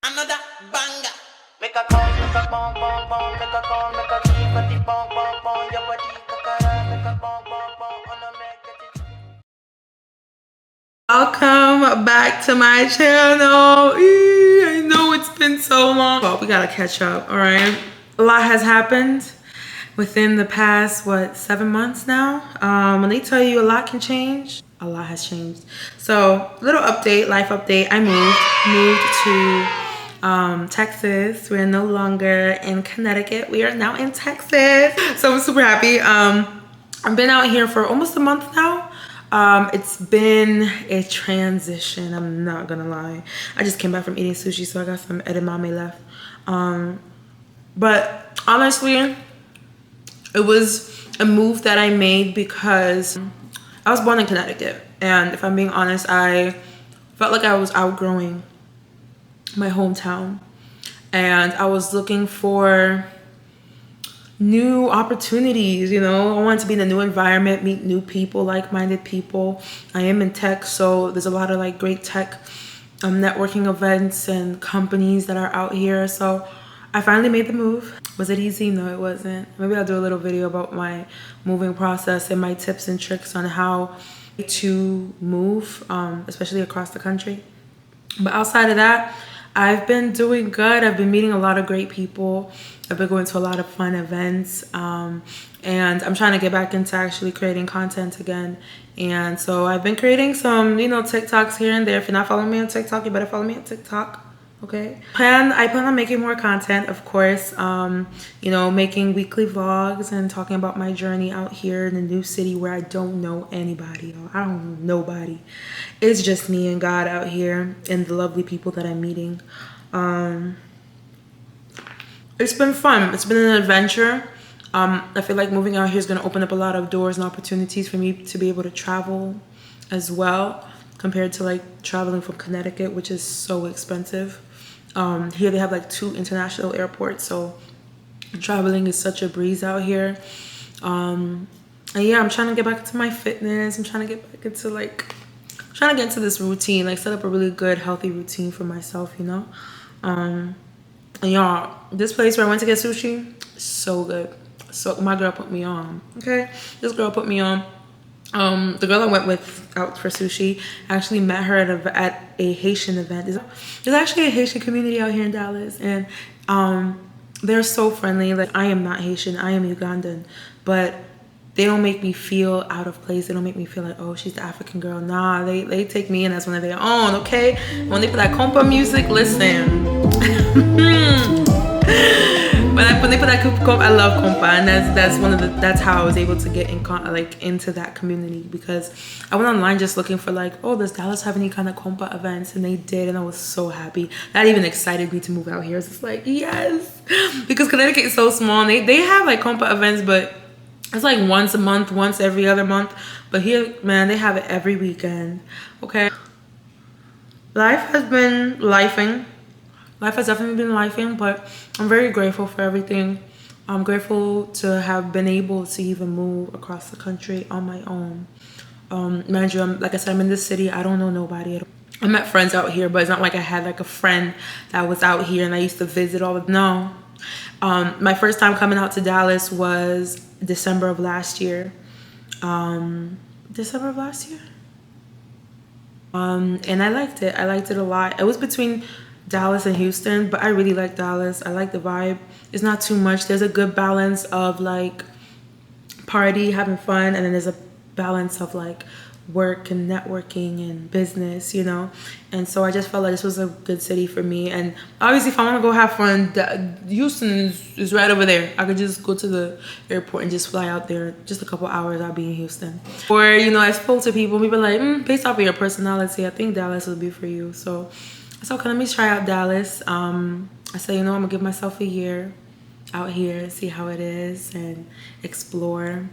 Another banger. Make a call, make a bong bong bong, make a call, make a key for the bong bong bong, your body kakara, make a bong bong bong, on a make it. Welcome back to my channel. I know it's been so long, but we gotta catch up. All right, a lot has happened within the past 7 months now. When they tell you a lot can change, a lot has changed. So little update, life update. I moved to Texas. We're no longer in Connecticut. We are now in Texas. So I'm super happy. I've been out here for almost a month now. It's been a transition, I'm not gonna lie. I just came back from eating sushi, so I got some edamame left. But honestly, it was a move that I made because I was born in Connecticut. And if I'm being honest, I felt like I was outgrowing my hometown. And I was looking for new opportunities, you know. I wanted to be in a new environment, meet new people, like-minded people. I am in tech, so there's a lot of like great tech networking events and companies that are out here. So I finally made the move. Was it easy? No, it wasn't. Maybe I'll do a little video about my moving process and my tips and tricks on how to move, especially across the country. But outside of that, I've been doing good. I've been meeting a lot of great people. I've been going to a lot of fun events. And I'm trying to get back into actually creating content again. And so I've been creating some, you know, TikToks here and there. If you're not following me on TikTok, you better follow me on TikTok. Okay. I plan on making more content, of course. You know, making weekly vlogs and talking about my journey out here in a new city where I don't know anybody. I don't know nobody. It's just me and God out here and the lovely people that I'm meeting. It's been fun. It's been an adventure. I feel like moving out here is going to open up a lot of doors and opportunities for me to be able to travel as well, compared to like traveling from Connecticut, which is so expensive. Here they have like 2 international airports, so traveling is such a breeze out here. And yeah, I'm trying to get back into my fitness. I'm trying to get back into trying to get into this routine, like set up a really good, healthy routine for myself, you know? And y'all, this place where I went to get sushi, so good. So my girl put me on, okay? This girl put me on. The girl I went with out for sushi, I actually met her at a Haitian event. There's actually a Haitian community out here in Dallas, and they're so friendly. Like, I am not Haitian, I am Ugandan, but they don't make me feel out of place. They don't make me feel like, oh, she's the African girl. Nah, they take me in as one of their own, okay? When they put that compa music, listen. When they put that compa, I love compa, and that's how I was able to get into that community, because I went online just looking for like, oh, does Dallas have any kind of compa events, and they did, and I was so happy. That even excited me to move out here. It's just like, yes, because Connecticut is so small. And they have like compa events, but it's like once a month, once every other month. But here, man, they have it every weekend. Okay. Life has been lifing. Life has definitely been lifing, but I'm very grateful for everything. I'm grateful to have been able to even move across the country on my own. Mind you, like I said, I'm in this city. I don't know nobody. I met friends out here, but it's not like I had like a friend that was out here and I used to visit all the, no. My first time coming out to Dallas was December of last year. December of last year? And I liked it. I liked it a lot. It was between Dallas and Houston, but I really like Dallas. I like the vibe. It's not too much. There's a good balance of like party, having fun, and then there's a balance of like work and networking and business, you know. And so I just felt like this was a good city for me. And obviously, if I want to go have fun, Houston is right over there. I could just go to the airport and just fly out there. Just a couple hours, I'll be in Houston. Or, you know, I spoke to people like, based off of your personality, I think Dallas would be for you. So I said, okay, let me try out Dallas. I said, you know, I'm gonna give myself a year out here, see how it is, and explore.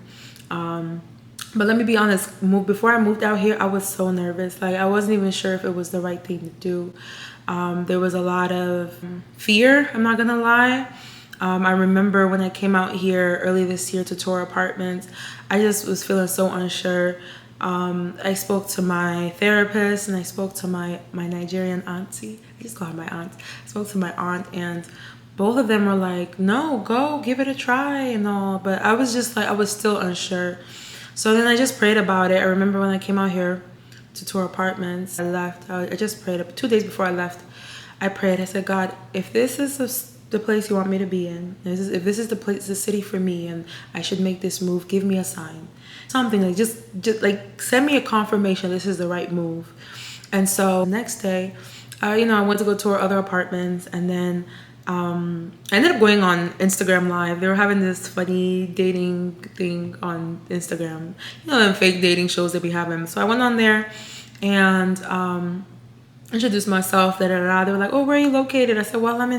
But let me be honest, before I moved out here, I was so nervous. Like, I wasn't even sure if it was the right thing to do. There was a lot of fear, I'm not gonna lie. I remember when I came out here early this year to tour apartments, I just was feeling so unsure. I spoke to my therapist and I spoke to my Nigerian auntie. I just call her my aunt. I spoke to my aunt, and both of them were like, no, go give it a try and all. But I was just like, I was still unsure. So then I just prayed about it. I remember when I came out here to tour apartments, I left. I just prayed. 2 days before I left, I prayed. I said, God, if this is the place you want me to be in, if this is the place, the city for me, and I should make this move, give me a sign. Something like just like send me a confirmation this is the right move. And so the next day, I went to go tour other apartments, and then I ended up going on Instagram Live. They were having this funny dating thing on Instagram, them fake dating shows that we having. So I went on there and introduced myself. They were like, "Oh, where are you located?" I said, "Well, I'm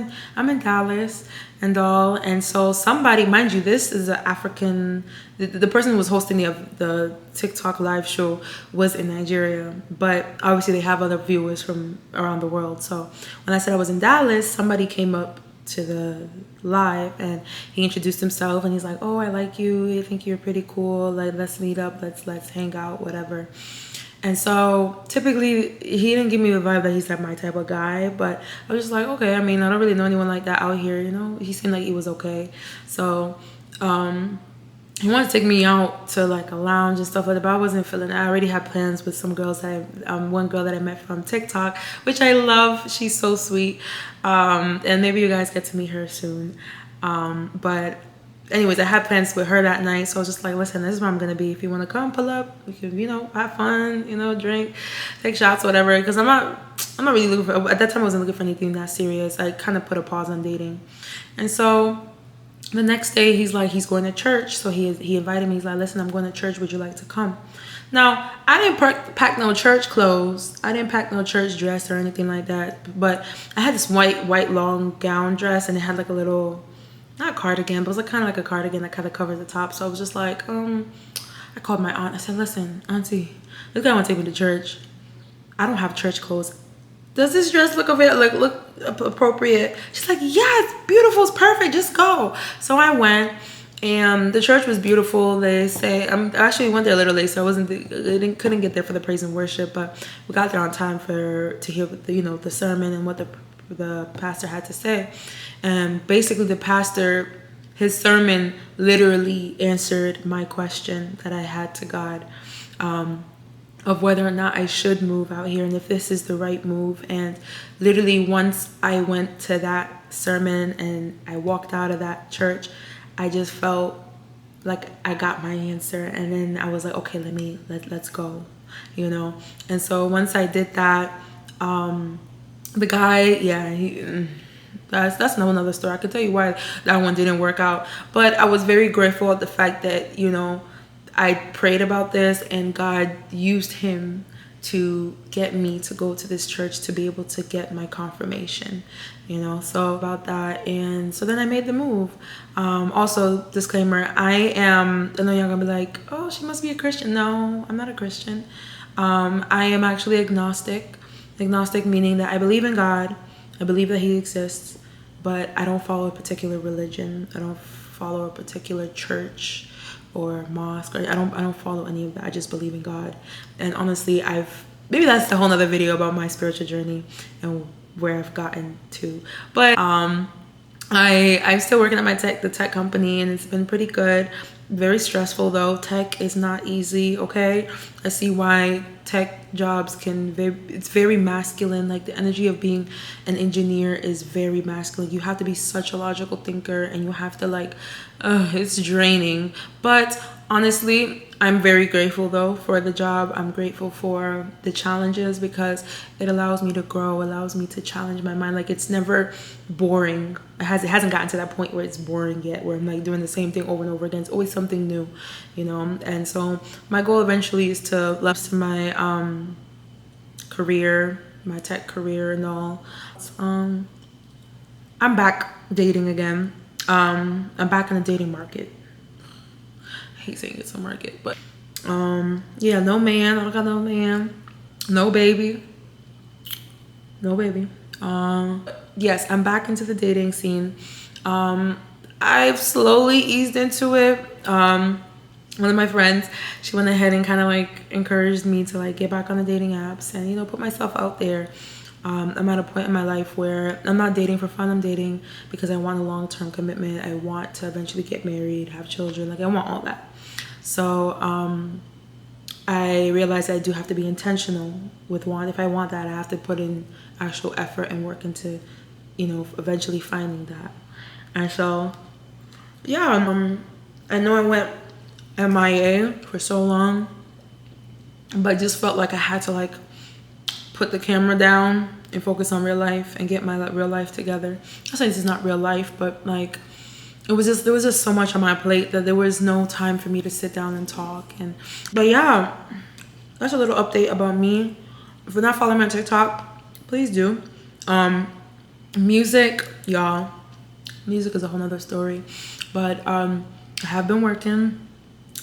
in Dallas and all." And so somebody, mind you, this is an African. The person who was hosting the TikTok live show was in Nigeria, but obviously they have other viewers from around the world. So when I said I was in Dallas, somebody came up to the live and he introduced himself, and he's like, "Oh, I like you. I think you're pretty cool. Like, let's meet up. Let's hang out, whatever." And so typically he didn't give me the vibe that he's like my type of guy, but I was just like, okay, I don't really know anyone like that out here, he seemed like he was okay. So he wanted to take me out to like a lounge and stuff like that, but I wasn't feeling it. I already had plans with some girls one girl that I met from TikTok, which I love. She's so sweet. And maybe you guys get to meet her soon. But anyways, I had plans with her that night, so I was just like, listen, this is where I'm gonna be. If you want to come, pull up. We can, have fun, drink, take shots, whatever. Because I'm not really looking for. At that time, I wasn't looking for anything that serious. I kind of put a pause on dating, and so the next day he's going to church. So he invited me. He's like, listen, I'm going to church. Would you like to come? Now, I didn't pack no church clothes. I didn't pack no church dress or anything like that. But I had this white long gown dress, and it had like a little, not cardigan, but it was like kind of like a cardigan that kind of covered the top. So I was just like, I called my aunt. I said, listen, auntie, this guy want to take me to church. I don't have church clothes. Does this dress look appropriate? She's like, yeah, it's beautiful. It's perfect. Just go. So I went, and the church was beautiful. They say I actually went there a little late, so couldn't get there for the praise and worship, but we got there on time to hear the sermon and what the pastor had to say. And basically the pastor, his sermon literally answered my question that I had to God, of whether or not I should move out here and if this is the right move. And literally once I went to that sermon and I walked out of that church, I just felt like I got my answer. And then I was like, okay, let's go, And so once I did that, the guy, yeah, that's another story. I could tell you why that one didn't work out. But I was very grateful at the fact that, I prayed about this and God used him to get me to go to this church to be able to get my confirmation, so about that. And so then I made the move. Also, disclaimer, I know you're gonna be like, oh, she must be a Christian. No, I'm not a Christian. I am actually agnostic meaning that I believe in God. I believe that he exists, but I don't follow a particular religion. I don't follow a particular church or mosque, or I don't follow any of that. I just believe in God. And honestly, maybe that's a whole nother video about my spiritual journey and where I've gotten to. But I'm still working at the tech company, and it's been pretty good. Very stressful though. Tech is not easy, okay? I see why tech jobs it's very masculine. Like the energy of being an engineer is very masculine. You have to be such a logical thinker, and you have to it's draining. But honestly, I'm very grateful though for the job. I'm grateful for the challenges because it allows me to grow, allows me to challenge my mind. Like it's never boring. It hasn't gotten to that point where it's boring yet, where I'm like doing the same thing over and over again. It's always something new, And so my goal eventually is to left my career, my tech career and all. I'm back dating again. I'm back in the dating market. I hate saying it's a market, but yeah, no man. I don't got no man, no baby. Yes, I'm back into the dating scene. I've slowly eased into it. one of my friends, she went ahead and kind of like encouraged me to like get back on the dating apps and, you know, put myself out there. I'm at a point in my life where I'm not dating for fun. I'm dating because I want a long-term commitment. I want to eventually get married, have children. Like I want all that. So I realized I do have to be intentional with one. If I want that, I have to put in actual effort and work into, you know, eventually finding that. And so, yeah, I know I went MIA for so long, but I just felt like I had to like put the camera down and focus on real life and get my like, real life together. I say this is not real life, but like there was just so much on my plate that there was no time for me to sit down and talk. But yeah, that's a little update about me. If you're not following me on TikTok, please do. Music, y'all. Music is a whole nother story. But I have been working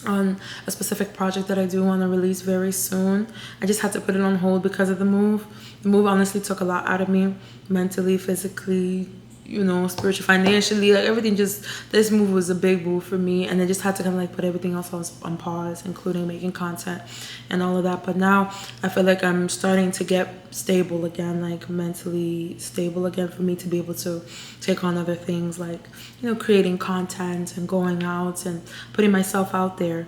on a specific project that I do want to release very soon. I just had to put it on hold because of the move. The move honestly took a lot out of me, mentally, physically, you know, spiritually, financially, like everything. Just this move was a big move for me, and I just had to kind of like put everything else on pause, including making content and all of that. But now I feel like I'm starting to get stable again, like mentally stable again, for me to be able to take on other things, like, you know, creating content and going out and putting myself out there,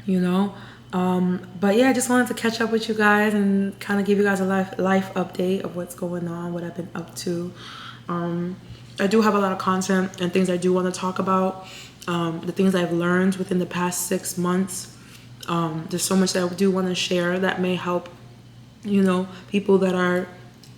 you know. But yeah, I just wanted to catch up with you guys and kind of give you guys a life update of what's going on, what I've been up to. I do have a lot of content and things I do want to talk about. The things I've learned within the past 6 months. There's so much that I do want to share that may help, you know, people that are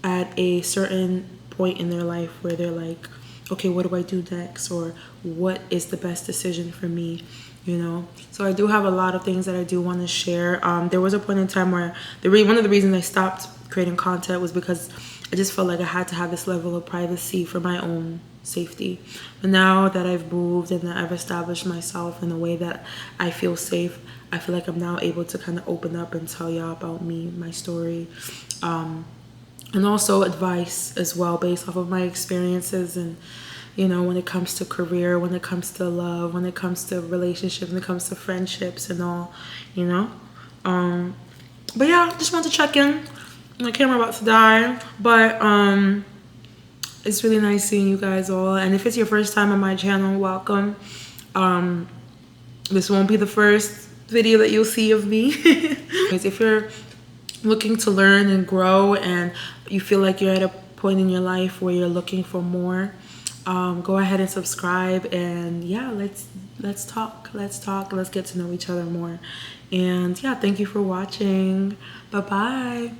at a certain point in their life where they're like, okay, what do I do next? Or what is the best decision for me? You know, so I do have a lot of things that I do want to share. There was a point in time where one of the reasons I stopped creating content was because I just felt like I had to have this level of privacy for my own safety. But now that I've moved and that I've established myself in a way that I feel safe, I feel like I'm now able to kind of open up and tell y'all about me, my story, and also advice as well based off of my experiences. And you know, when it comes to career, when it comes to love, when it comes to relationships, when it comes to friendships and all, you know. But yeah, just want to check in. My camera about to die, but it's really nice seeing you guys all. And if it's your first time on my channel, welcome. This won't be the first video that you'll see of me. If you're looking to learn and grow and you feel like you're at a point in your life where you're looking for more, go ahead and subscribe. And yeah, let's talk. Let's get to know each other more. And yeah, thank you for watching. Bye bye.